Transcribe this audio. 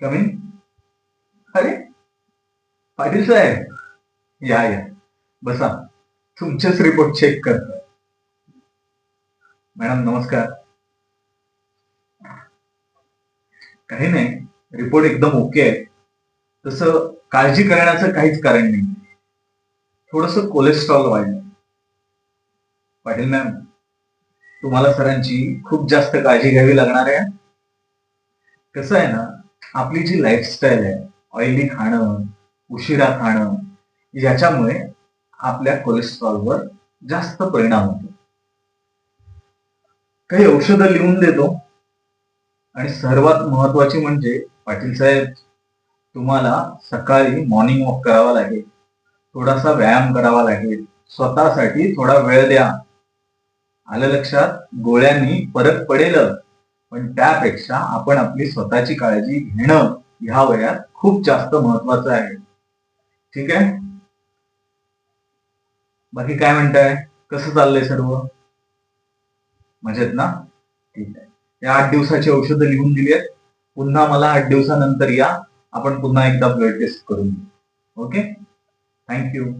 कमी. अरे पाटील साहेब, या या, बसा. तुमचेच रिपोर्ट चेक करतो. मॅडम नमस्कार. काही नाही, रिपोर्ट एकदम ओके आहे. तसं काळजी करण्याचं काहीच कारण नाही. थोडस कोलेस्ट्रॉल वाढलं. पाटील मॅम, तुम्हाला सरांची खूप जास्त काळजी घ्यावी लागणार आहे. कसं आहे ना, आपली जी लाईफस्टाईल आहे, ऑइली खाणं, उशिरा खाणं, याच्यामुळे आपल्या कोलेस्ट्रॉलवर जास्त परिणाम होतो. काही औषधं लिहून देतो. आणि सर्वात महत्वाची म्हणजे पाटील साहेब, तुम्हाला सकाळी मॉर्निंग वॉक करावा लागेल, थोडासा व्यायाम करावा लागेल, स्वतःसाठी थोडा वेळ द्या. आलं लक्षात? गोळ्यांनी फरक पडेल, पण त्यापेक्षा आपण आपली स्वतःची काळजी घेणं ह्या वयात खूप जास्त महत्वाचं आहे. ठीक आहे? बाकी काय म्हणताय? कसं चाललंय सर्व? मजेत ना? ठीक आहे. या 8 दिवसाची औषधं लिहून दिली आहेत. पुन्हा मला 8 दिवसानंतर या, आपण पुन्हा एकदा ब्लड टेस्ट करून घेऊ. Okay, thank you.